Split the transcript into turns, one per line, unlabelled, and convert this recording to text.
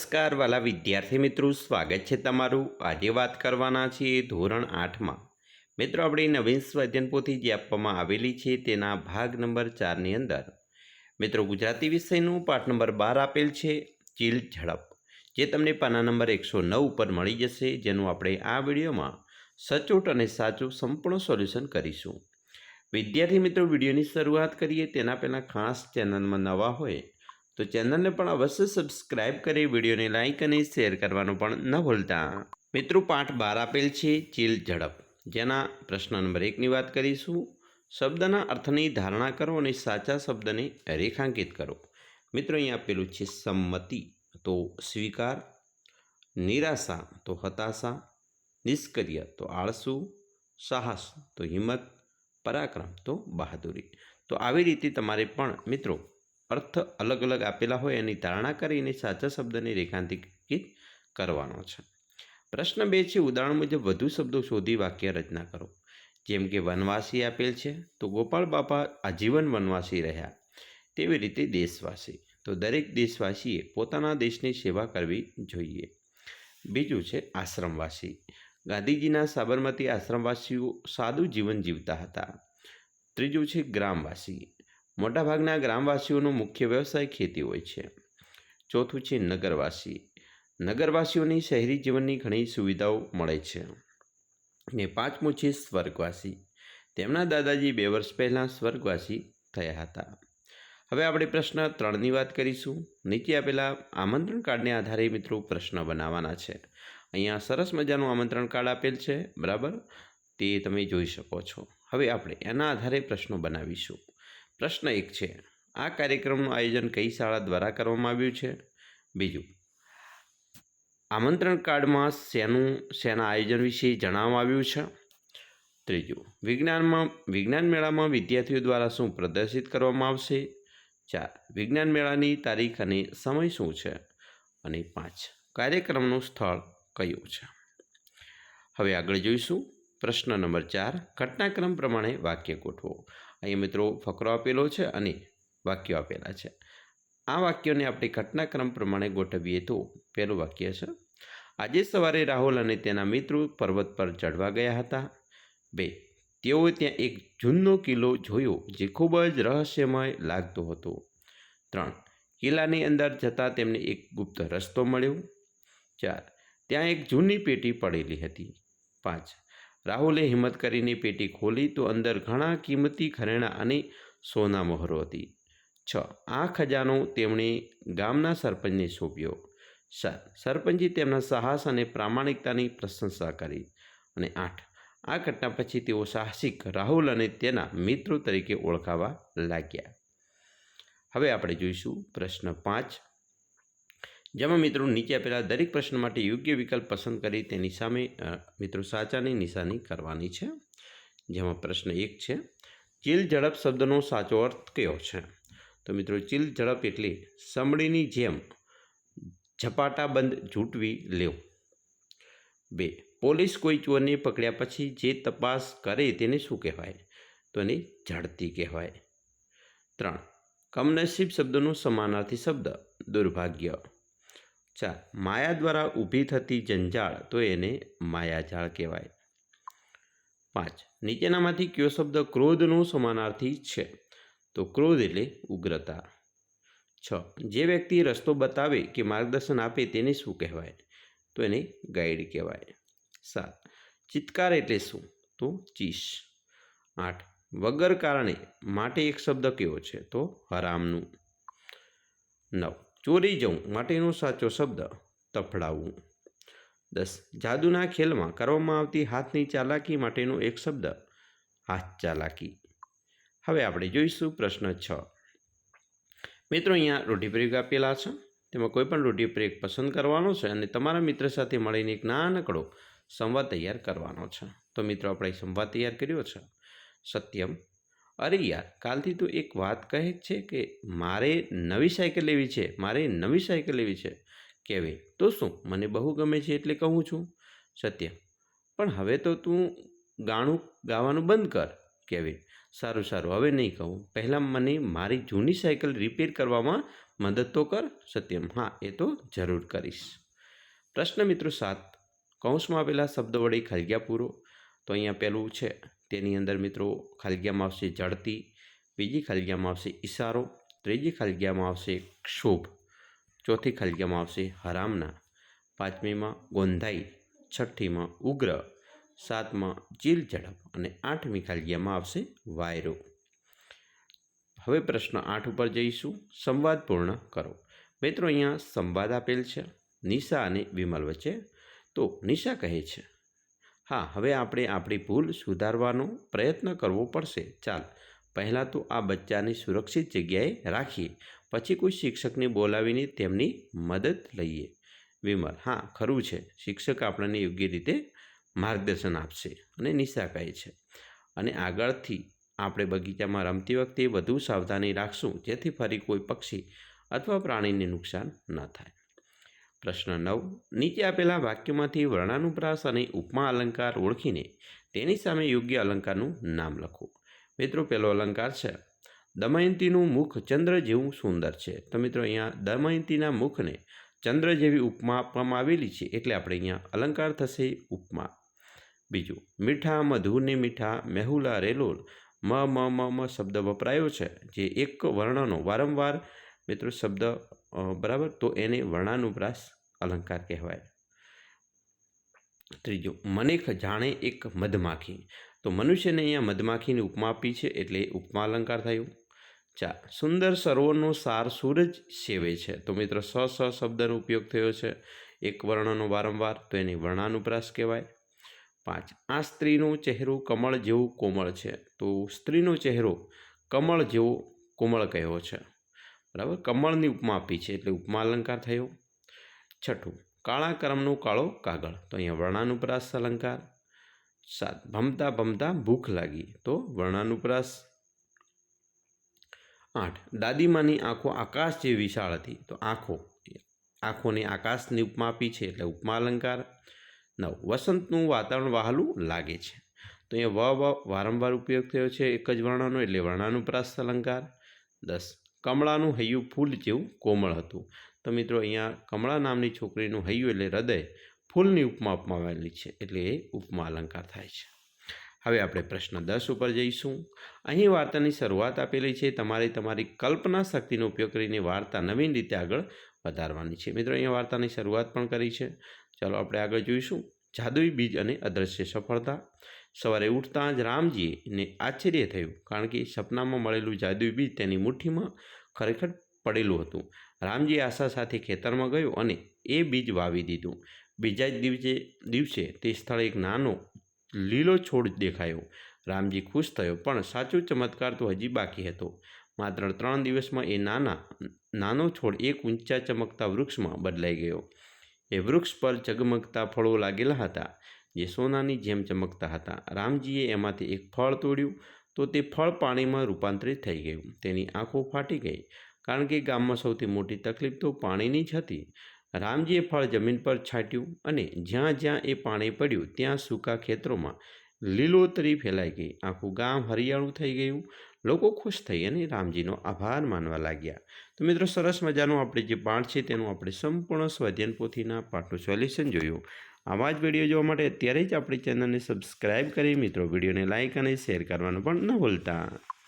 નમસ્કાર વાલા વિદ્યાર્થી મિત્રો, સ્વાગત છે તમારું। આજે વાત કરવાના છીએ ધોરણ 8માં મિત્રો આપણી નવીન સ્વાધ્યાયન પોથી જે આપવામાં આવેલી છે તેના ભાગ નંબર 4ની અંદર મિત્રો ગુજરાતી વિષયનું પાઠ નંબર 12 આપેલ છે ચીલ ઝડપ, જે તમને પાના નંબર 109 ઉપર મળી જશે, જેનું આપણે આ વિડીયોમાં સચોટ અને સાચું સંપૂર્ણ સોલ્યુશન કરીશું। વિદ્યાર્થી મિત્રો, વિડીયોની શરૂઆત કરીએ તેના પહેલાં ખાસ ચેનલમાં નવા હોય તો ચેનલને પણ અવશ્ય સબસ્ક્રાઇબ કરી વિડીયોને લાઇક અને શેર કરવાનું પણ ન ભૂલતા। મિત્રો પાઠ 12 આપેલ છે ચીલ ઝડપ, જેના પ્રશ્ન નંબર 1ની વાત કરીશું। શબ્દના અર્થની ધારણા કરો અને સાચા શબ્દને રેખાંકિત કરો। મિત્રો અહીં આપેલું છે સંમતિ તો સ્વીકાર, નિરાશા તો હતાશા, નિષ્ક્રિય તો આળસુ, સાહસ તો હિંમત, પરાક્રમ તો બહાદુરી। તો આવી રીતે તમારે પણ મિત્રો અર્થ અલગ અલગ આપેલા હોય એની ધારણા કરીને સાચા શબ્દને રેખાંકિત કરવાનો છે। પ્રશ્ન 2 છે ઉદાહરણ મુજબ વધુ શબ્દો શોધી વાક્ય રચના કરો। જેમ કે વનવાસી આપેલ છે તો ગોપાળ બાપા આજીવન વનવાસી રહ્યા, તેવી રીતે દેશવાસી તો દરેક દેશવાસીએ પોતાના દેશની સેવા કરવી જોઈએ। બીજું છે આશ્રમવાસી, ગાંધીજીના સાબરમતી આશ્રમવાસીઓ સાદું જીવન જીવતા હતા। ત્રીજું છે ગ્રામવાસી, મોટાભાગના ગ્રામવાસીઓનો મુખ્ય વ્યવસાય ખેતી હોય છે। ચોથું છે નગરવાસી, નગરવાસીઓની શહેરી જીવનની ઘણી સુવિધાઓ મળે છે। અને પાંચમું છે સ્વર્ગવાસી, તેમના દાદાજી 2 વર્ષ પહેલાં સ્વર્ગવાસી થયા હતા। હવે આપણે પ્રશ્ન 3ની વાત કરીશું। નીચે આપેલા આમંત્રણ કાર્ડને આધારે મિત્રો પ્રશ્ન બનાવવાના છે। અહીંયા સરસ મજાનું આમંત્રણ કાર્ડ આપેલ છે, બરાબર, તે તમે જોઈ શકો છો। હવે આપણે એના આધારે પ્રશ્નો બનાવીશું। પ્રશ્ન 1 છે આ કાર્યક્રમનું આયોજન કઈ શાળા દ્વારા કરવામાં આવ્યું છે? બીજું, આમંત્રણ કાર્ડમાં શેના આયોજન વિશે જણાવવામાં આવ્યું છે? ત્રીજું, વિજ્ઞાન મેળામાં વિદ્યાર્થીઓ દ્વારા શું પ્રદર્શિત કરવામાં આવશે? 4, વિજ્ઞાન મેળાની તારીખ અને સમય શું છે? અને 5, કાર્યક્રમનું સ્થળ કયું છે? હવે આગળ જોઈશું પ્રશ્ન નંબર 4, ઘટનાક્રમ પ્રમાણે વાક્ય ગોઠવો। અહીંયા મિત્રો ફકરો આપેલો છે અને વાક્યો આપેલા છે। આ વાક્યોને આપણે ઘટનાક્રમ પ્રમાણે ગોઠવીએ તો પહેલું વાક્ય છે આજે સવારે રાહુલ અને તેના મિત્રો પર્વત પર ચડવા ગયા હતા। 2, તેઓએ ત્યાં એક જૂનો કિલ્લો જોયો જે ખૂબ જ રહસ્યમય લાગતો હતો। 3, કિલ્લાની અંદર જતાં તેમને એક ગુપ્ત રસ્તો મળ્યો। 4, ત્યાં એક જૂની પેટી પડેલી હતી। 5, રાહુલે હિંમત કરીને પેટી ખોલી તો અંદર ઘણા કિંમતી ઘરેણાં અને સોના મહોરો હતી। 6, આ ખજાનો તેમણે ગામના સરપંચને સોંપ્યો। 7, સરપંચે તેમના સાહસ અને પ્રામાણિકતાની પ્રશંસા કરી। અને 8, આ ઘટના પછી તેઓ સાહસિક રાહુલ અને તેના મિત્રો તરીકે ઓળખાવા લાગ્યા। હવે આપણે જોઈશું પ્રશ્ન 5, જેમાં મિત્રો નીચે આપેલા દરેક પ્રશ્ન માટે યોગ્ય વિકલ્પ પસંદ કરી તેની સામે મિત્રો સાચાની નિશાની કરવાની છે। જેમાં પ્રશ્ન 1 છે ચીલ ઝડપ શબ્દનો સાચો અર્થ કયો છે? તો મિત્રો ચીલ ઝડપ એટલે સમડીની જેમ ઝપાટાબંધ ઝૂંટવી લેવું। 2, પોલીસ કોઈ ચોરને પકડ્યા પછી જે તપાસ કરે તેને શું કહેવાય? તો એને ઝડતી કહેવાય। 3, કમનસીબ શબ્દનો સમાનાર્થી શબ્દ દુર્ભાગ્ય। 4, માયા દ્વારા ઊભી થતી જંજાળ તો એને માયાજાળ કહેવાય। 5, નીચેનામાંથી કયો શબ્દ ક્રોધનો સમાનાર્થી છે? તો ક્રોધ એટલે ઉગ્રતા। 6, જે વ્યક્તિ રસ્તો બતાવે કે માર્ગદર્શન આપે તેને શું કહેવાય? તો એને ગાઈડ કહેવાય। 7, ચિત્કાર એટલે શું? તો ચીસ। 8, વગર કારણે માટે એક શબ્દ કયો છે? તો હરામનું। 9, ચોરી જવું માટેનો સાચો શબ્દ તફડાવવું। 10, જાદુના ખેલમાં કરવામાં આવતી હાથની ચાલાકી માટેનો એક શબ્દ હાથ ચાલાકી। હવે આપણે જોઈશું પ્રશ્ન 6, મિત્રો અહીંયા રૂઢિપ્રયોગ આપેલા છે, તેમાં કોઈ પણ રૂઢિપ્રયોગ પસંદ કરવાનો છે અને તમારા મિત્ર સાથે મળીને એક નાનકડો સંવાદ તૈયાર કરવાનો છે। તો મિત્રો આપણે સંવાદ તૈયાર કર્યો છે। સત્યમ, અરે યાર, કાલથી તો એક વાત કહે છે કે મારે નવી સાયકલ લેવી છે। કેવી, તો શું, મને બહુ ગમે છે એટલે કહું છું। સત્યમ, પણ હવે તો તું ગાણું ગાવાનું બંધ કર। કેવી, સારું હવે નહીં કહું, પહેલાં મને મારી જૂની સાયકલ રિપેર કરવામાં મદદ તો કર સત્યમ, હા એ તો જરૂર કરીશ. પ્રશ્ન મિત્રો 7, કૌંસમાં આપેલા શબ્દ વડે ખાલીજગ્યા પૂરો. તો અહીંયા પહેલું છે તેની અંદર મિત્રો ખાલીજગ્યામાં આવશે જડતી, બીજી ખાલીજગ્યામાં આવશે ઈશારો, ત્રીજી ખાલીજગ્યામાં આવશે ક્ષોભ, ચોથી ખાલીજગ્યામાં આવશે હરામના, પાંચમીમાં ગોંધાઈ, છઠ્ઠીમાં ઉગ્ર, સાતમાં ચીલ ઝડપ અને આઠમી ખાલીજગ્યામાં આવશે વાયરો. હવે પ્રશ્ન 8 ઉપર જઈશું. સંવાદ પૂર્ણ કરો. મિત્રો અહીંયા સંવાદ આપેલ છે નિશા અને વિમલ વચ્ચે. તો નિશા કહે છે, હા હવે આપણે આપણી ભૂલ સુધારવાનો પ્રયત્ન કરવો પડશે. ચાલ પહેલાં તો આ બચ્ચાને સુરક્ષિત જગ્યાએ રાખીએ, પછી કોઈ શિક્ષકને બોલાવીને તેમની મદદ લઈએ. વિમલ, હા ખરું છે, શિક્ષક આપણને યોગ્ય રીતે માર્ગદર્શન આપશે. અને નિશા કહે છે, અને આગળથી આપણે બગીચામાં રમતી વખતે વધુ સાવધાની રાખશું, જેથી ફરી કોઈ પક્ષી અથવા પ્રાણીને નુકસાન ન થાય. પ્રશ્ન 9, નીચે આપેલા વાક્યોમાંથી વર્ણાનુપ્રાસ અને ઉપમા અલંકાર ઓળખીને તેની સામે યોગ્ય અલંકારનું નામ લખો. મિત્રો પહેલો અલંકાર છે દમયંતીનું મુખ ચંદ્ર જેવું સુંદર છે. તો મિત્રો અહીંયા દમયંતીના મુખને ચંદ્ર જેવી ઉપમા આપવામાં આવેલી છે, એટલે આપણે અહીંયા અલંકાર થશે ઉપમા. બીજું, મીઠા મધુને મીઠા મેહુલા રેલોલ મ શબ્દ વપરાયો છે, જે એક વર્ણનો વારંવાર મિત્રો શબ્દ બરાબર, તો એને વર્ણાનુપ્રાસ અલંકાર કહેવાય. ત્રીજું, મનેખ જાણે એક મધમાખી. તો મનુષ્યને અહીંયા મધમાખીની ઉપમા આપી છે, એટલે ઉપમા અલંકાર થયું. 4, સુંદર સરોવરનો સાર સૂરજ સેવે છે. તો મિત્રો સ શબ્દનો ઉપયોગ થયો છે એક વર્ણનો વારંવાર, તો એને વર્ણાનુપ્રાસ કહેવાય. 5, આ સ્ત્રીનો ચહેરો કમળ જેવો કોમળ છે. તો સ્ત્રીનો ચહેરો કમળ જેવો કોમળ કહેવો છે, બરાબર, કમળની ઉપમા આપી છે, એટલે ઉપમા અલંકાર થયો. 6, કાળા કરમનો કાળો કાગળ. તો અહીંયા વર્ણાનુપ્રાસ અલંકાર. 7, ભમતા ભમતા ભૂખ લાગી. તો વર્ણાનુપ્રાસ. 8, દાદીમાની આંખો આકાશ જેવી વિશાળ હતી. તો આંખોને આકાશની ઉપમા આપી છે, એટલે ઉપમા અલંકાર. 9, વસંતનું વાતાવરણ વહાલું લાગે છે. તો અહીંયા વારંવાર ઉપયોગ થયો છે એક જ વર્ણનો, એટલે વર્ણાનુપ્રાસ અલંકાર. 10, કમળાનું હૈયું ફૂલ જેવું કોમળ હતું. તો મિત્રો અહીંયા કમળા નામની છોકરીનું હૈયું એટલે હૃદય ફૂલની ઉપમા આપવામાં આવેલી છે, એટલે એ ઉપમા અલંકાર થાય છે. હવે આપણે પ્રશ્ન 10 ઉપર જઈશું. અહીં વાર્તાની શરૂઆત આપેલી છે. તમારે તમારી કલ્પના શક્તિનો ઉપયોગ કરીને વાર્તા નવીન રીતે આગળ વધારવાની છે. મિત્રો અહીંયા વાર્તાની શરૂઆત પણ કરી છે. ચાલો આપણે આગળ જોઈશું. જાદુઈ બીજ અને અદ્રશ્ય સફળતા. સવારે ઉઠતાં જ રામજીને આશ્ચર્ય થયું, કારણ કે સપનામાં મળેલું જાદુઈ બીજ તેની મુઠ્ઠીમાં ખરેખર પડેલું હતું. રામજી આશા સાથે ખેતરમાં ગયો અને એ બીજ વાવી દીધું. બીજા જ દિવસે તે સ્થળે એક નાનો લીલો છોડ દેખાયો. રામજી ખુશ થયો, પણ સાચો ચમત્કાર તો હજી બાકી હતો. માત્ર 3 દિવસમાં એ નાનો છોડ એક ઊંચા ચમકતા વૃક્ષમાં બદલાઈ ગયો. એ વૃક્ષ પર ઝગમગતા ફળો લાગેલા હતા, જે સોનાની જેમ ચમકતા હતા. રામજીએ એમાંથી એક ફળ તોડ્યું, તો તે ફળ પાણીમાં રૂપાંતરિત થઈ ગયું. તેની આંખો ફાટી ગઈ, કારણ કે ગામમાં સૌથી મોટી તકલીફ તો પાણીની જ હતી. રામજીએ ફળ જમીન પર છાંટ્યું, અને જ્યાં જ્યાં એ પાણી પડ્યું ત્યાં સૂકા ખેતરોમાં લીલોતરી ફેલાઈ ગઈ. આખું ગામ હરિયાળું થઈ ગયું. લોકો ખુશ થઈ અને રામજીનો આભાર માનવા લાગ્યા. તો મિત્રો સરસ મજાનું આપણે જે પાઠ છે તેનું આપણે સંપૂર્ણ સ્વાધ્યાયન પોથીના પાઠનું સોલ્યુશન જોયું. આવા જ વિડીયો જોવા માટે અત્યારે જ આપણી ચેનલને સબસ્ક્રાઈબ કરી મિત્રો વિડીયોને લાઇક અને શેર કરવાનું પણ ન ભૂલતા.